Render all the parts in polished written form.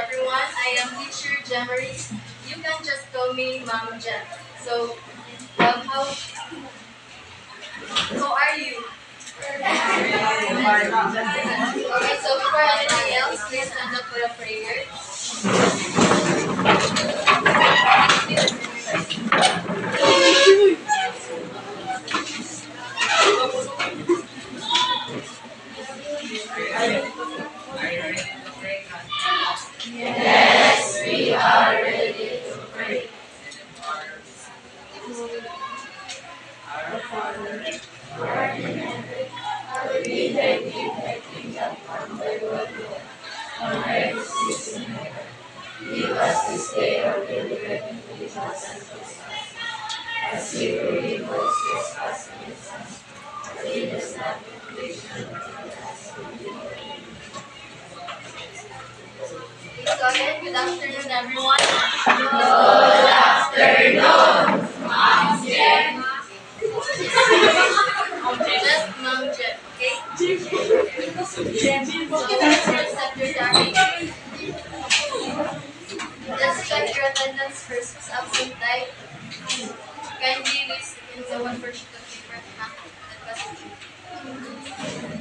everyone. I am teacher Jemaris. You can just call me Mom Jem. So, how are you? Okay, so before anything else, please stand up for a prayer. Yes, we are ready to pray. Our Father, who art in heaven, hallowed be thy name, thy kingdom come, thy will be done, on earth as it is in heaven. Give us this day our daily bread, and forgive us and trespasses, as we forgive those who trespass against us. And lead us not into temptation, but deliver us from evil. Please go ahead. Good afternoon, everyone. Good afternoon, Mom Jen. Just Mom Jem, okay? So that's your secretary. Let's check your attendance first. Who's absent type? Kindly list in the one per sheet of paper.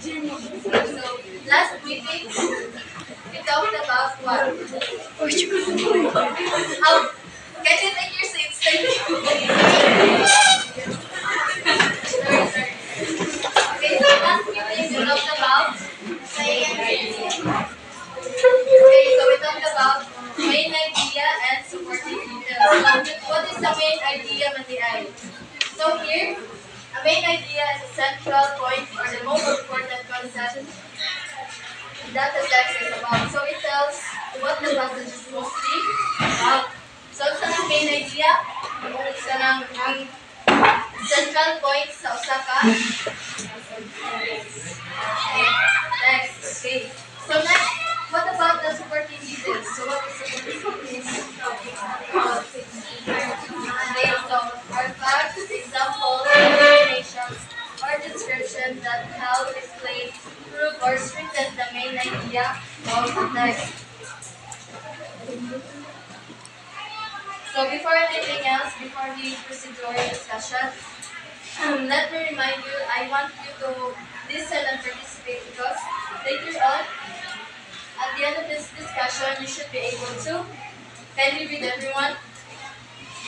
So, last meeting, we talked about what? How? Can you take your seats? Sorry. Okay, so last meeting we talked about Okay, so we talked about main idea and supporting details. So, what is the main idea, Matiay? So here, a main idea is a central point or the most important concept that the text is about. So it tells what the passage is mostly about. So sa ng main idea, sa ng ang central point sa Osaka text. Okay. So next, what about the supporting details? So what is supporting details? Okay, so our facts, examples, explanations, or descriptions that help explain, prove, or strengthen the main idea of the text. So before anything else, before we proceed to our discussion, let me remind you, I want you to listen and participate because later on, at the end of this discussion, you should be able to. Can you read everyone?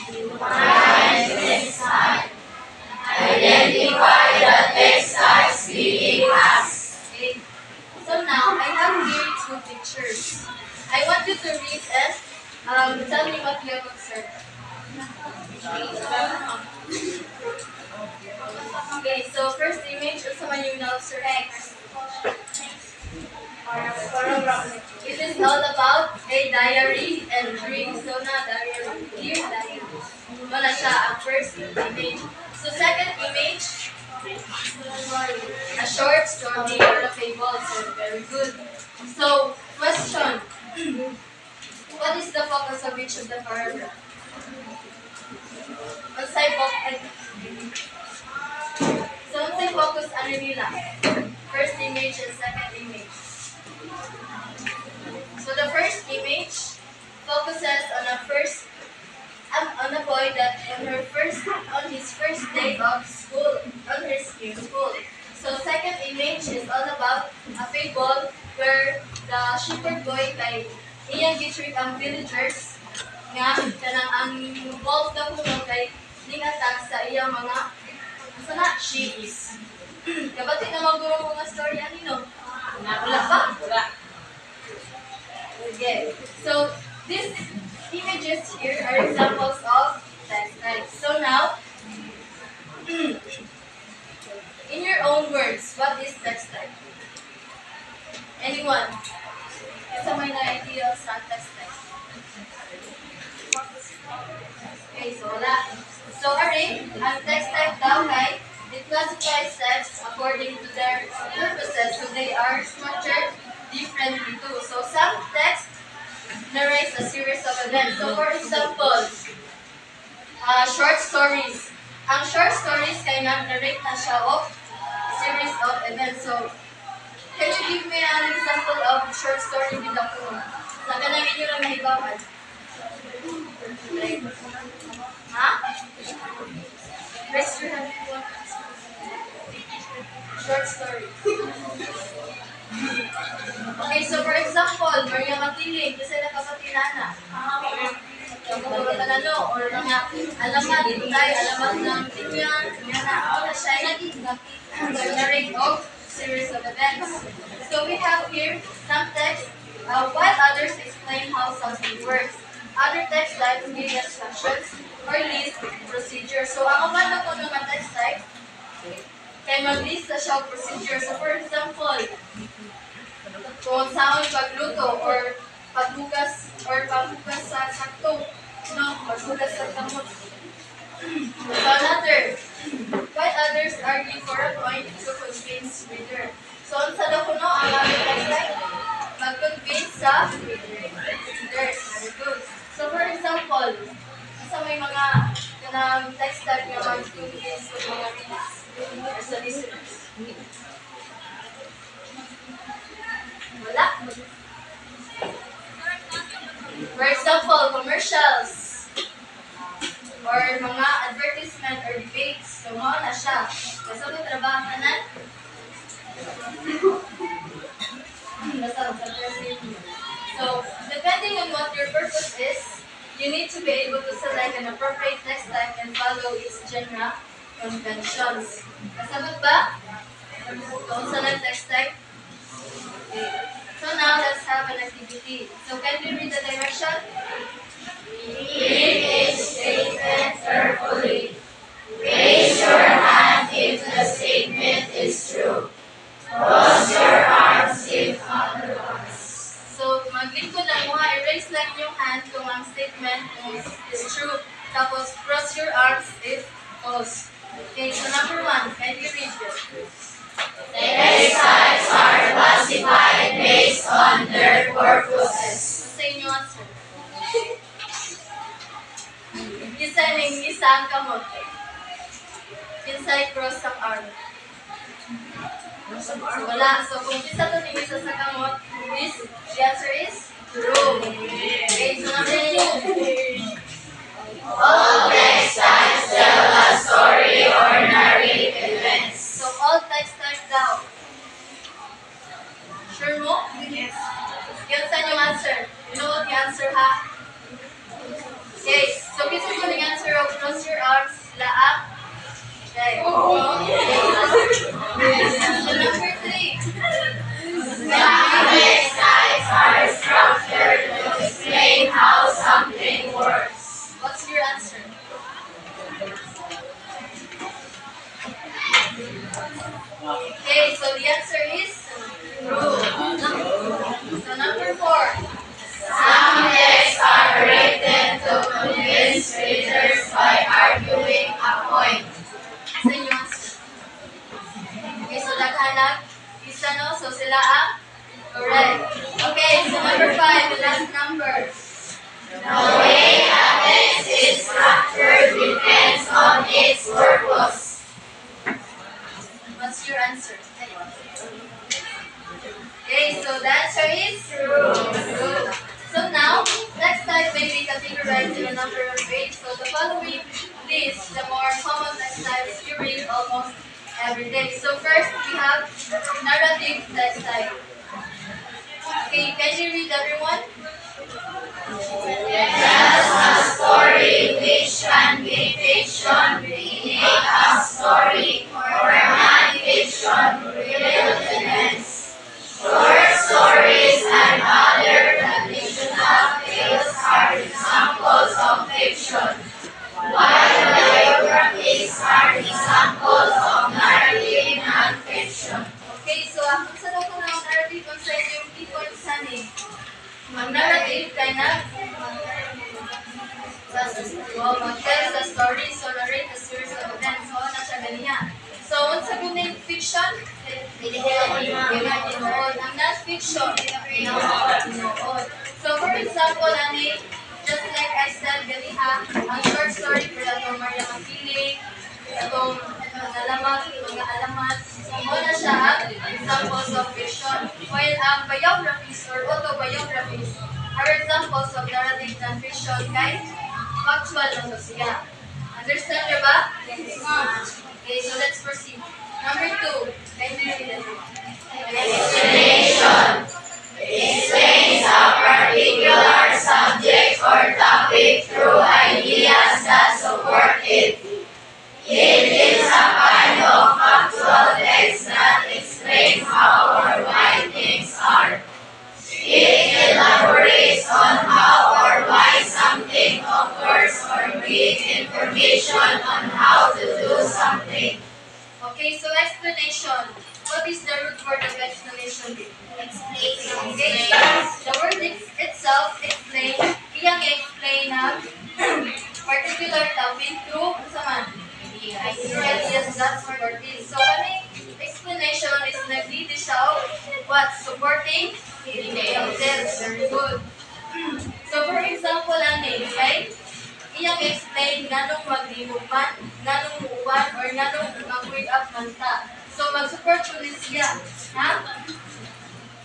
Next time, identify the text as being asked. Okay. So now, I have here two pictures. I want you to read and tell me what you have observed. Okay, so first image, also when you now observe first. It is all about a diary entry. So na diary, dear diary. Wala siya ang first image. So second image, a short story or a fable. So very good. So question, what is the focus of each of the paragraph? Unsay focus? So unsay focus ano nila? First image and second image. So the first image focuses on a boy that on his first day of school, on his new school. So second image is all about a fable where the shepherd boy kay iyang gitreat ang villagers nga kanang ang wolf na kuno kay ning-attack sa iyang mga sheep. Kabati na maguro mga story anino? Wala pa? Wala. Okay. So these images here are examples of text types. So now, in your own words, what is text type? Anyone? Kasi may na-idea sa text type. Okay, so wala. So array, ang text type daw kay it classifies text according to their purposes. So they are structured differently too. So some text narrates a series of events. So for example, short stories. Ang short stories kay narrate na siya of series of events. So can you give me an example of short story with the poem? Sa kanang inyo lang nahibawan. Ha? Raise your hand. Short story. Okay, so for example, Maria Matiling, kasi nakapatilana. Kapag ano, or mga alamat, dito tayo, alamat ng tingyan, yan na, ako na siya, narrate of series of events. So we have here some text, while others explain how something works. Other text types give instructions or list procedure. So ang umano ko ng text type, kay mag-list na siya procedure. So for example, kung saan pagluto or paghugas sa sakto, no, paghugas sa kamot. So another, while others argue for a point to convince reader. So ang sa ko no, ang aming text type, mag-convince sa readers. Very good. So for example, sa may mga kanang text type nga mag-convince sa mga readers or sa listeners. Wala. For example, commercials or mga advertisement or debates. So, mao na siya. Kasi may trabaho tanan. Basta so, depending on what your purpose is, you need to be able to select an appropriate text type and follow its genre conventions. Kasabot ba? Kung select text type? Okay. So now, let's have an activity. So can you read the direction? Read each statement carefully. Raise your hand if the statement is true. Cross your arms if otherwise. So, mag-likod lang mo ha. Erase lang yung hand kung ang statement is true. Tapos, cross your arms if false. Okay, so number 1, can you read it? Text types are classified based on their purposes. Sa inyo answer. Isa ning isa ang kamot. Inside cross ang arm. So, wala. So, kung isa to ning isa sa kamot, the answer is true. Okay, so number 2. All text types tell a story or narrate events. So, all text type daw. Sure mo? Yes. Yan sa inyong answer. You know what the answer ha? Okay, so gusto ko yung answer of cross your arms, laang. Okay. So, number 3. Some text types are structured to explain how something works. What's your answer? Okay, so the answer is true. So number 4. Some texts are written to convince readers by arguing a point. Sa inyo answer. Okay, so naghanap. Isa no, so sila ang correct. Okay, so number 5, the last number. The way a text is structured depends on its purpose. What's your answer? Okay, so the answer is true. So now, text type may be categorized in a number of ways. So the following list the more common text types you read almost every day. So first, we have narrative text type. Okay, can you read everyone? Tells a story which can be fiction, being a story, or non-fiction, real events. Short stories and other traditional tales are examples of fiction, while biographies are examples of narrative non-fiction. Okay, so ako sa daw ko ng narrative on sa inyong key points sani. Ang narrative kay na mag-tell the story, so narrate a series of events. So, na siya ganiya. So, once sa guning fiction, ginood. Ang non-fiction, ginood. So, for example, ani, just like I said, ganiha, ang short story for itong Maria Matiling, itong mga alamat. So, muna siya ang examples of fiction. While ang biographies or autobiographies, Our examples of narrative non-fiction kay factual na to siya. Understand nyo ba? Yes. Okay, so let's proceed. Number 2. Kay Mary. Explanation explains a particular subject or topic through ideas that support it. It is a kind of factual text that explains how or why things are. It elaborates on how or why something occurs or gives information on how to do something. Okay, so explanation. What is the root word of explanation? Explain. Okay, the word itself, explain, iyang explain na particular topic through saman. Ideas that support it. So, kani explanation is naglidi siya what? Supporting details. Very good. So, for example, ani, okay? Iyang explain nganong maglimupan, nganong muuban, or nganong mag-wake up man ta. So, mag-support po ni siya. Ha?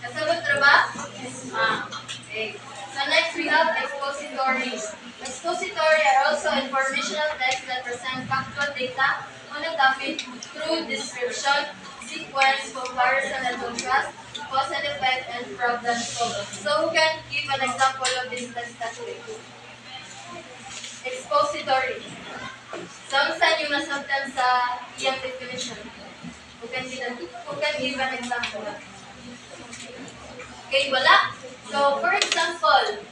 Nasagot na ba? Yes, ma'am. Okay. So, next we have expository. Expository are also informational texts that present factual data on a topic through description, sequence, comparison and contrast, cause and effect, and problem solving. So, who can give an example of this text topic? Expository. So, saan yung nasabtan sa iyang definition? Who can give an example? Okay, wala. So, for example,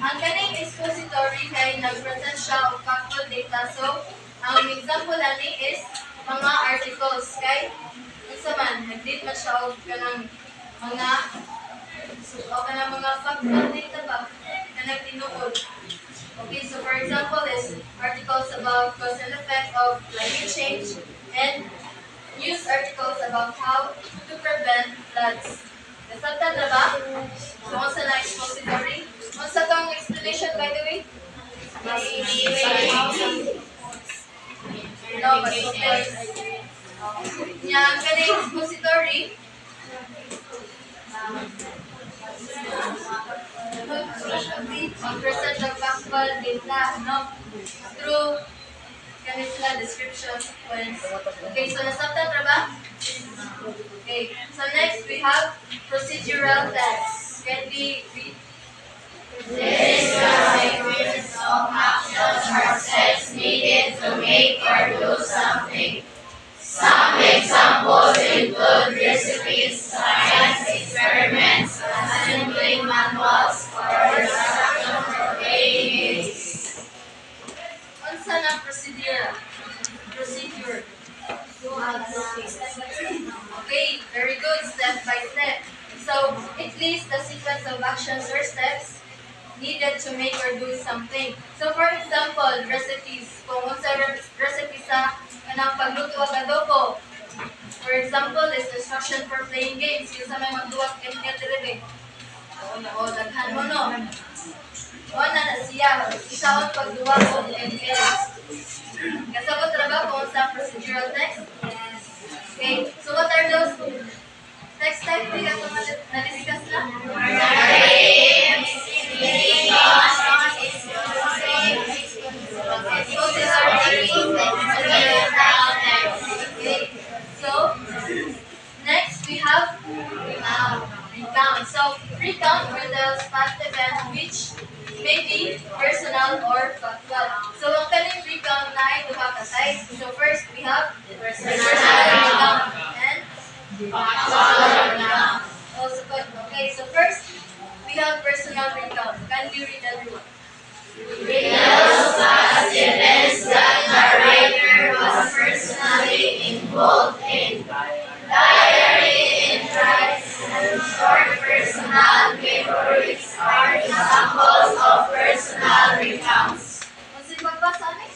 ang kaning expository kay nag-present siya of factual data. So, ang example ani is mga articles. Kay, unsa man, nag-date man siya of kanang mga factual data ba? Na nagtinuod. Okay, so for example is articles about cause and effect of climate change and news articles about how to prevent floods. Nasabtan na ba? So, unsa na expository? Unsa tong explanation by the way? No, but okay. Yang kaning expository present the factual data, no? Through kanila description sequence. Okay, so nasabtan na ba? Okay, so next we have procedural text. Can we read? This is a sequence of actions or steps needed to make or do something. Some examples include recipes, science experiments, assembling manuals, or instruction for playing games. Unsa na procedure? Procedure. Okay, very good. Step by step. So, it lists the sequence of actions or steps needed to make or do something. So, for example, recipes. Kung unsa recipe sa kanang pagluto og adobo. For example, is instruction for playing games. Yung sa may magduwag kanya diribe. O, daghan mo no. O, na siya. Isaon pagduwag og games. Kasabot ra ba kung unsa procedural text? Yes. Okay, so what are those text type di ka na-discuss na? Okay, so next we have recount. So recount retells past events which may be personal or factual. So ang kaning recount na ay duha ka types. So first we have personal recount and factual recount. Also good. Okay, so first we have personal recount. Can you read everyone? Retells past events that the writer was personally involved in. Diary entries and short personal memories are examples of personal recounts. Unsa yung magbasa ni?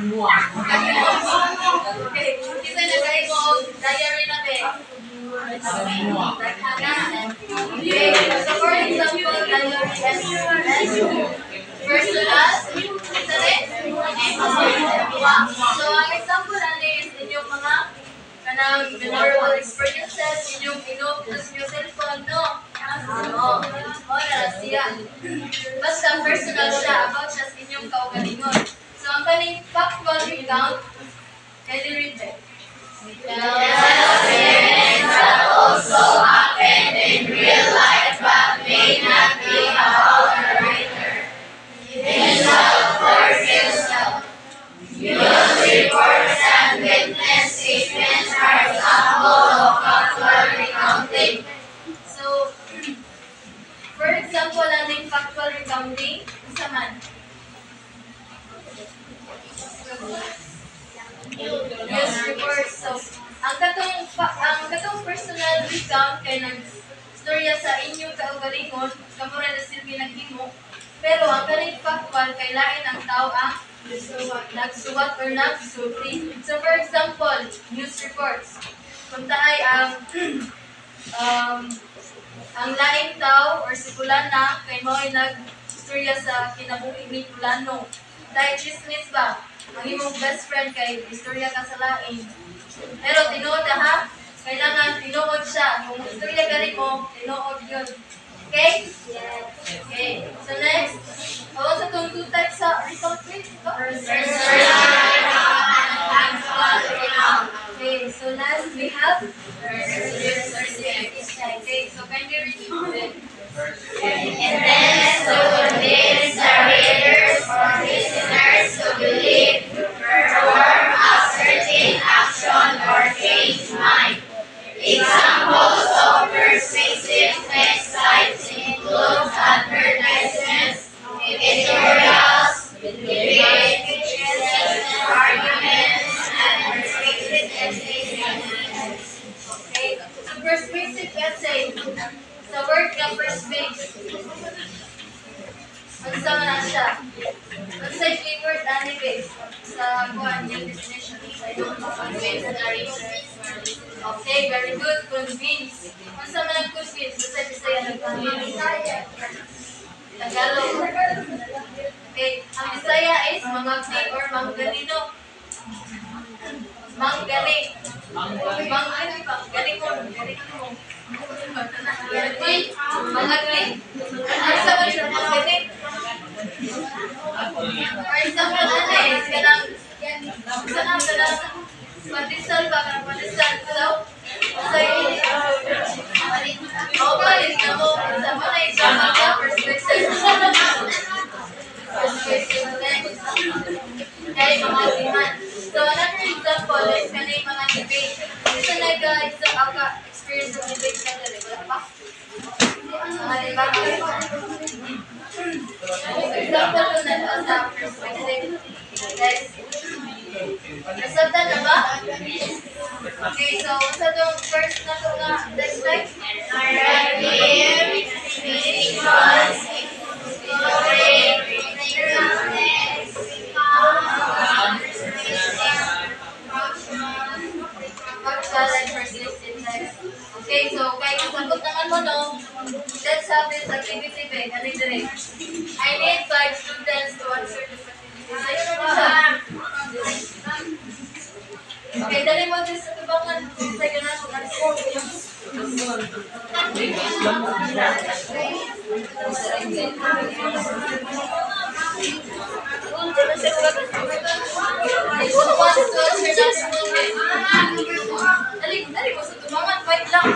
Memoir. Okay. So, kasi kasi nag-aigog diary na be. Okay. So, for example, diary and personal So, ang example ano is inyong mga kanang memorable experiences, inyong inutos yung cellphone, no? Oo. O, siya. Basta personal siya, about siya sa inyong kaugalingon. So, ang kaning factual recount, can you read it? Events that also happened in real life but may not be about the writer. Himself or himself. News reports and witness statements are examples of factual recounting. So, for example, aning factual recounting, isa man. News reports. So, ang katong personal recount kay nagstorya sa inyong kaugalingon, kamura na silbi naghimo. Pero ang kaning factual kay lain ang tao ang nagsuwat or nagsulti. So for example, news reports. Kung taay ang laing tao or si Kulana kay mo ay nagstorya sa kinabuhi ni Kulano. Dahil chismis ba? Ang imong best friend kay istorya ka sa laing. Pero tinuod ha? Kailangan tinuod siya. Kung istorya galing mo, tinuod yun. Okay? Yes. Okay. So next, sa itong two types sa recount rate. Okay, so last we have okay, so can you read it? Intends to convince the readers or listeners to believe, perform a certain action, or change mind. Examples of persuasive websites include advertisements, editorials, debates, arguments, and persuasive essays. Okay, so persuasive essay. Sa word na persuasive. Ano sa na siya? Ano sa keyword anyway? Sa kuhan yung definition. Okay, very good. Convince. Ano sa man convince? Basta Bisaya nag-convince. Tagalog. Okay, ang Bisaya is mangagni or manggalino. Manggali. Manggali pa. Galing mo. Mangagni. Ano sa man siya manggali? For example, ano eh, kanang pandesal ba? Kanang pandesal. So, palit na mo. Sa mo na example ka, persuasive. Persuasive next. Kaya mga demand. So, another example is kanay mga debate. Isa nag-experience ng debate na dali. Wala pa? Example ko na sa persuasive. Guys, nasabtan na ba? Okay, so sa itong first na ito nga, next time? Narrative, fictions, story, Factual and persistent text. Okay, so kaya sagot naman mo no, let's have this activity ba? Galing direct. I need 5 students to answer this activity. Okay, dali mo din sa tubangan. Sa ganun mo answer. Dali mo sa tubangan. Wait lang.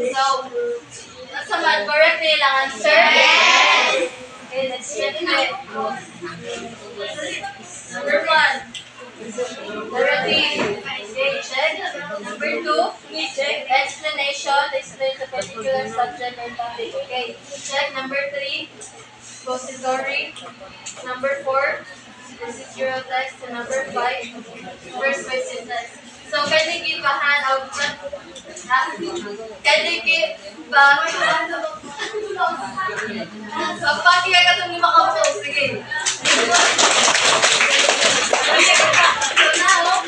So, nasa man, correct na ilang answer? Yes! Okay, let's check it. Number 1. Ready? Okay, check. Number 2, check. Explanation, explain the particular subject or topic. Okay, check. Number 3, pository. Number 4, procedural text. And number 5, first person text. So, can you give a hand out front? Can you give a... So, pati ka itong lima ka po. Sige. So, now,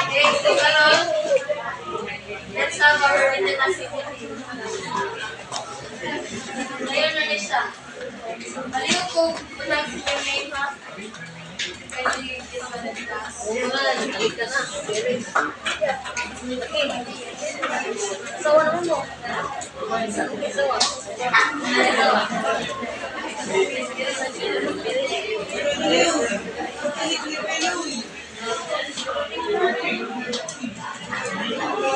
okay, so, let's have our written activity. Ngayon na niya siya. Aliw ko, unang si Jermaine, ha? Pwede yung dismanit class. Nalik ka na. Okay. Sawa naman mo. Sawa.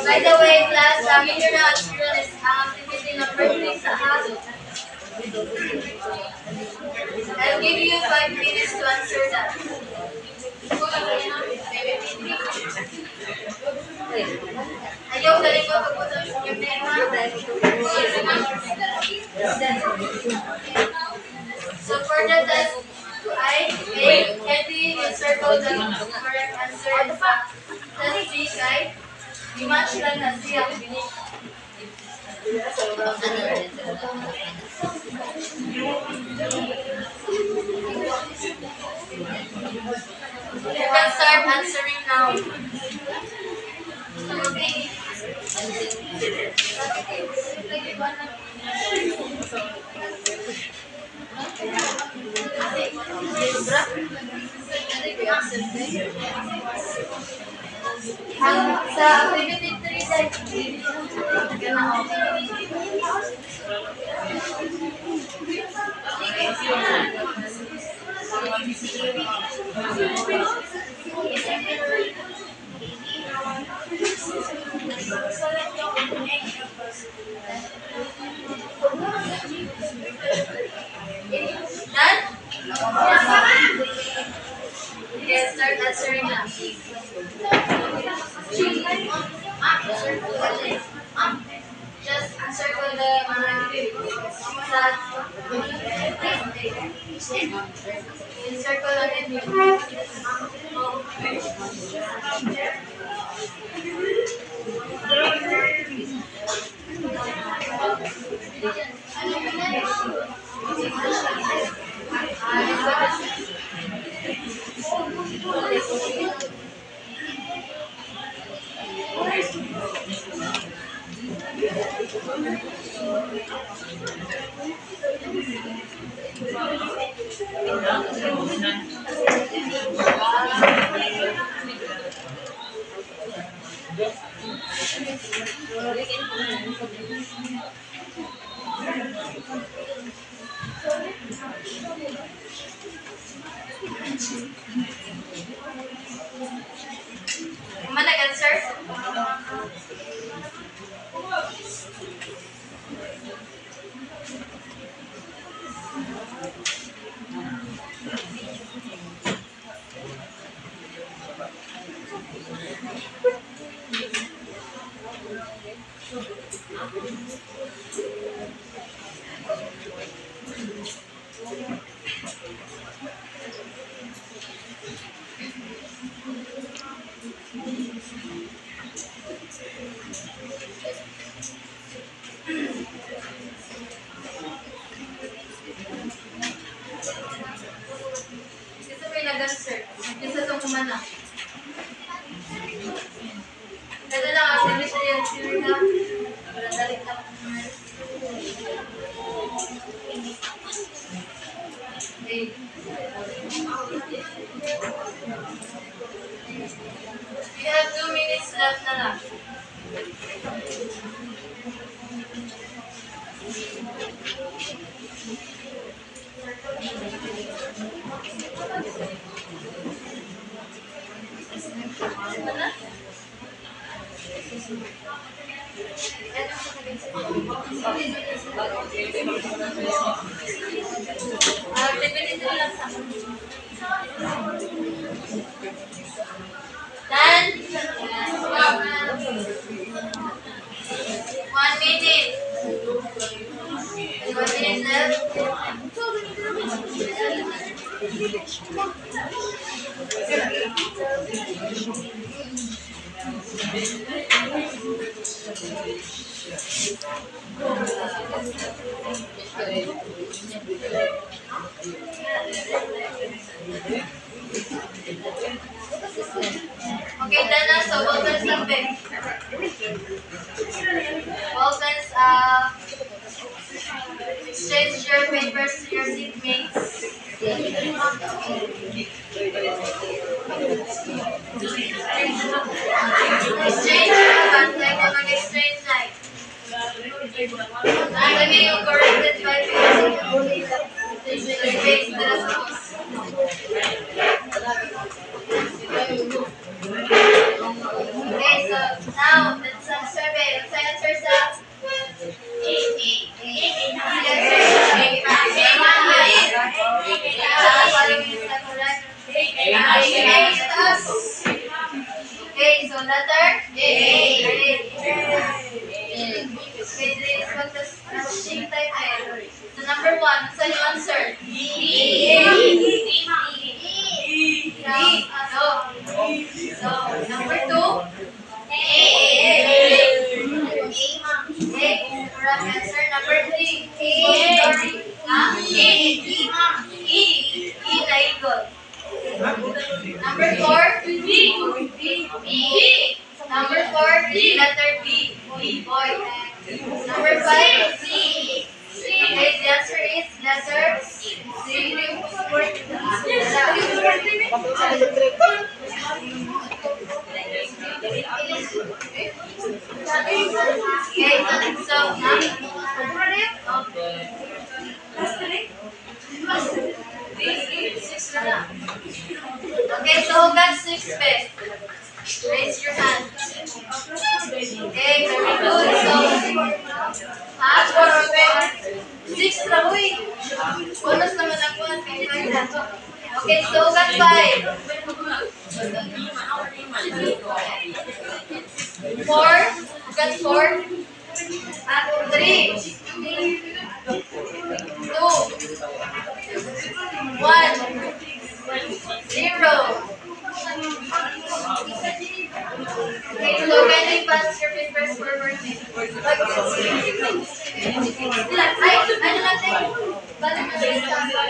By the way, class, major na experience ang activity number 3 sa halo. I'll give you 5 minutes to answer that. Ayaw na rin ko pagpunta sa inyo tema. So for the test, Candy will circle the correct answer sa test B guide. I-match lang na siya. You can start answering now. Sa activity 3 side. Done? Okay, start answering now. Just circle the circle Mana answer? second search. Isa itong kumana. Pwede lang activity yan sila na. Para dalit na kumana. Okay. We have 2 minutes left na lang. Dan, 1 minute. 1 minute left. Okay, Dana, so Vulcans lang, babe. Vulcans, exchange your papers to your seatmates. Exchange your contact na mag-exchange like. Nalagay yung corrected by space na sa post. Okay, so now let's survey. Let's answer sa okay, so letter A. Okay, this is what the sheet type is. So number 1, what's your answer? D. So number 2, A. Correct answer. Number 3, E na eagle. Number 4, B. Number 4, letter B. Boy. Number 5, C. Okay, the answer is letter C. Okay, so okay, so who got 6 best? Raise your hand. Okay, very good. So, six na, uy. Bonus naman ako. Okay, so who got 5? 4? Who got 4? 3? 2? 1? 0? Okay, so can you pass your papers forward? Ay, ano natin? Balik mo siya sa 54.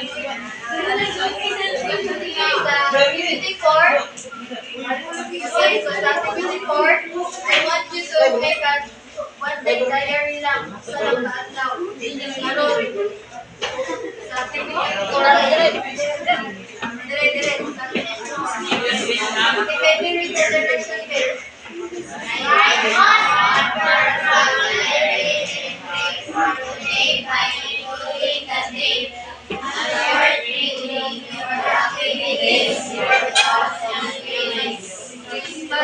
Okay, so sa 54, I want you to make a one-day diary lang sa nakaadlaw. Ano? Sa 54. Dire. Okay, can you read the direction page? So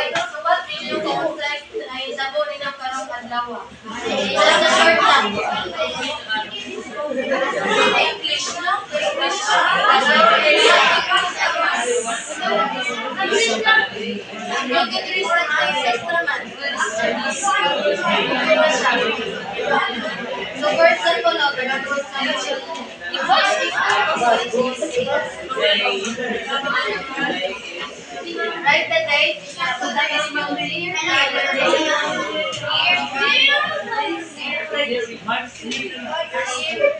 what do you contact ay tabo ni ng karong adlaw? Wala na short lang. English no? English. Yung English na extra man. So for example, no, write the date. So that is your year.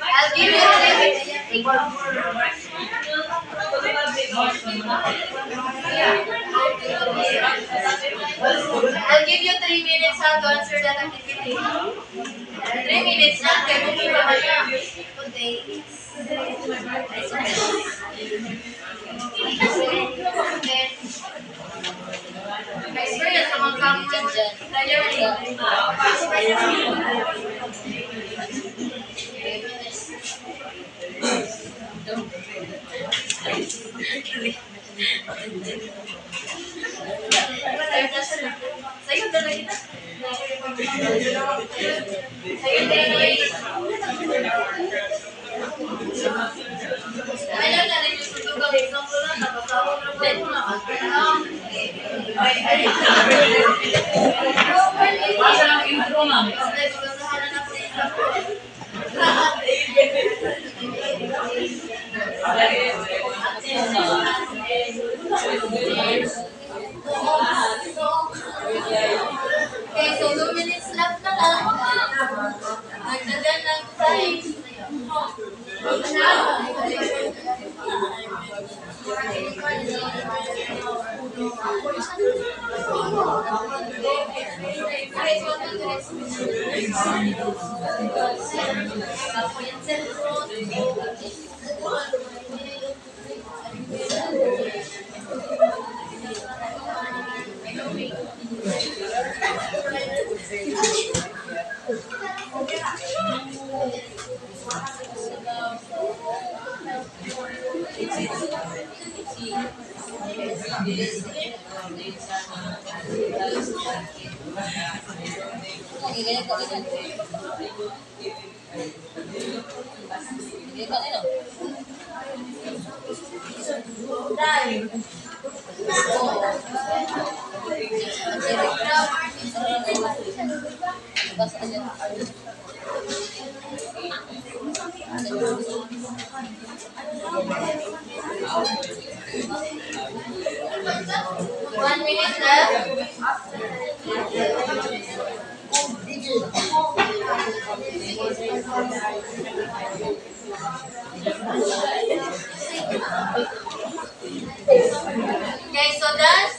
I'll give you a I'll give you 3 minutes how to answer that activity. 3 minutes lang, kaya kung naman na. Okay. Experience sa mga kamon. Sa'yo talaga kita. Sa'yo talaga kita. Ay, lang na rin yung sutugang example lang. Napasawag na ba? Asa ang intro, ma'am? Pagkasahanan ako sa example. Okay, so 2 minutes left na lang. Nagdagan lang tayo. One minute left. Okay, so that's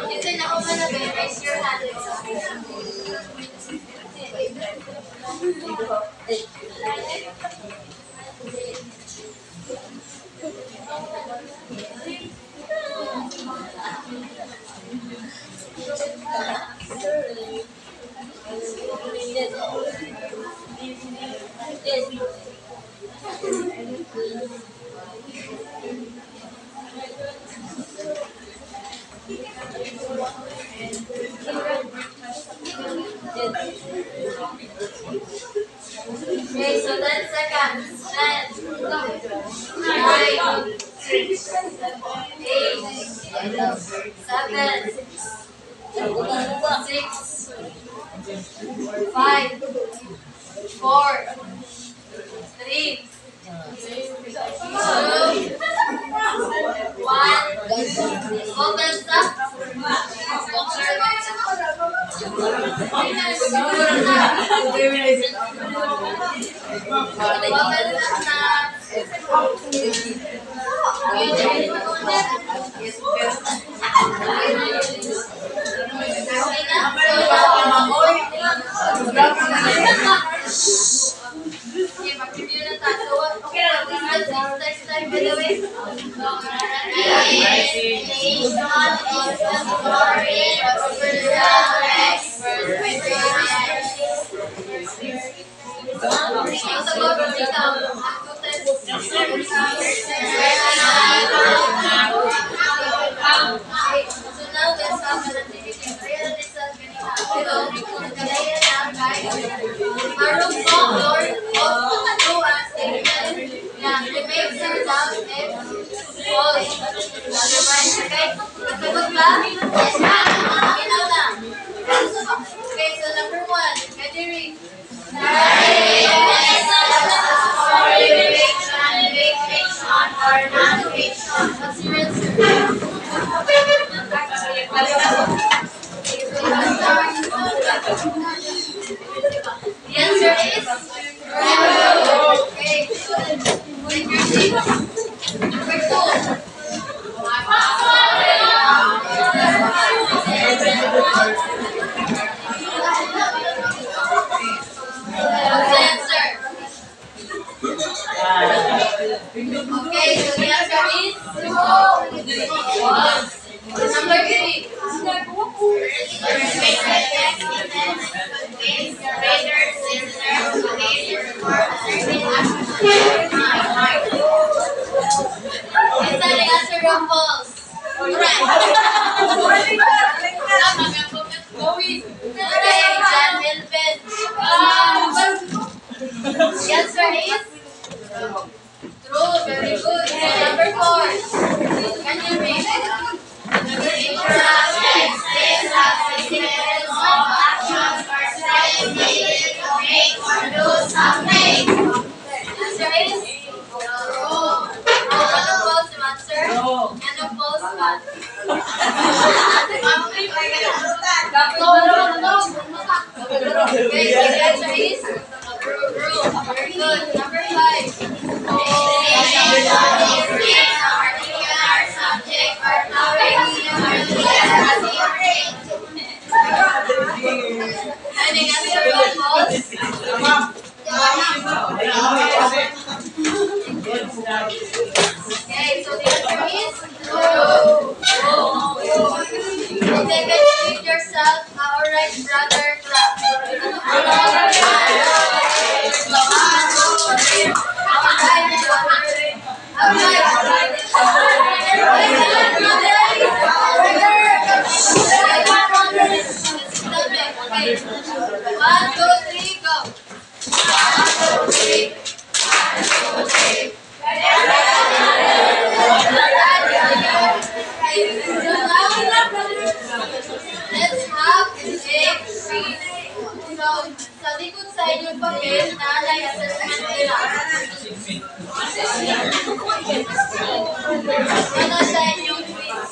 Kasi nakuha na ba, raise your hand. Okay, so 10 seconds. 10, 9, 6, 8, 7, 6, 5, 4, 3, 2, 1. Open stop. Okay, so number 1, Kadiri. What's your answer? Okay, John Milvin. The answer is true. Very good. So number 4. Can you read? Interactions is a sequence of actions or steps needed to make or do something. Answer is true. Ano false yung answer? Ano false one? Okay, so the answer is true. Very good. Number 5. Particular subject or topic any answer was false? Okay, so the answer is true. Okay, can you read yourself? Alright, brother, clap. Okay. 1, 2, 3, go. 1, 2, 3. Let's have a quiz. So, sa likod sa inyong papel, naalay assessment nila. Ano sa inyong quiz?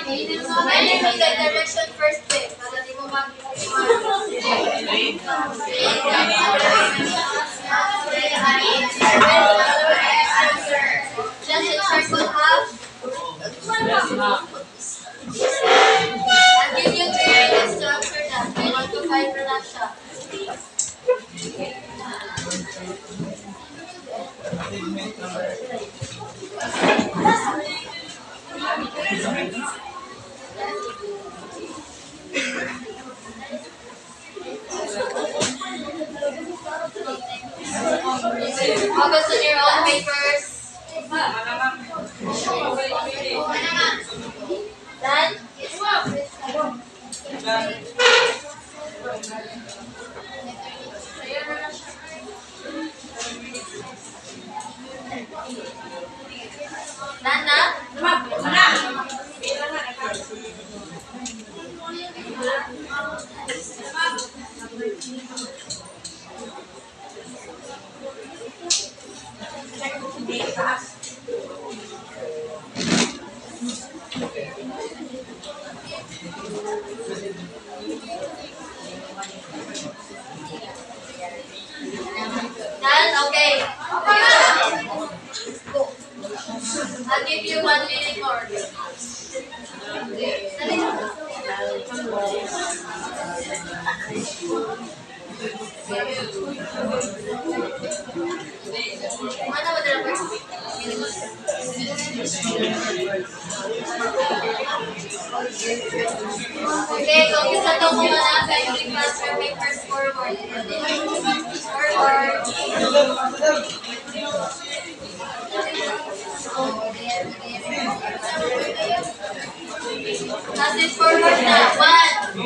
May nilagay direction first day. Para di mo just in circle half. I'll give you 3 minutes to answer that. I want to find Renasha. Focus on your own papers. Done? Nana? Done? Okay. Go. I'll give you 1 minute more. Ano ba dala first? Okay, so isa to muna na kayo transfer papers forward. Forward. Natin forward na. 1,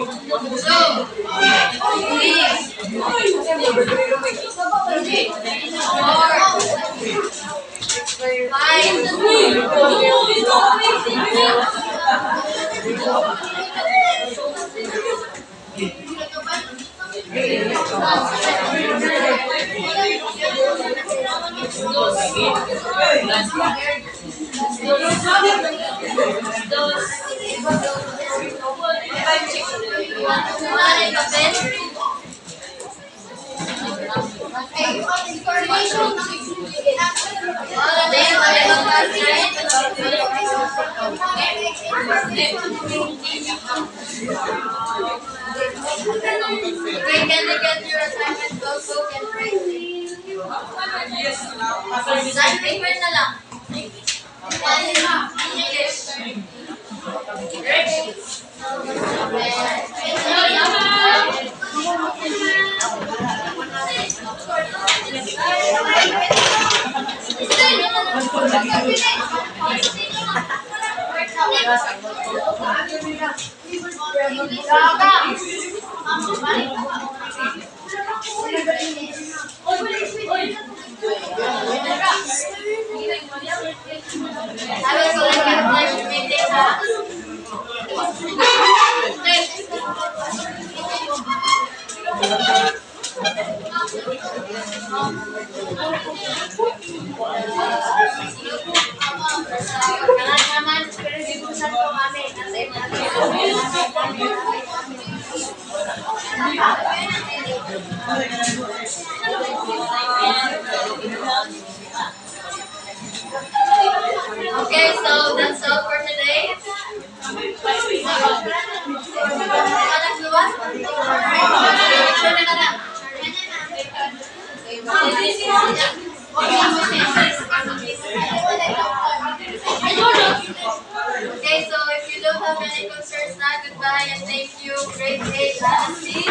Okay, can you get your assignment notebook and write it? Sign paper na lang. English. Kailangan naman, pero di po saan po kami. Okay, so that's all for today. Okay, so if you don't have any concerns now, goodbye and thank you. Grade 8 honesty.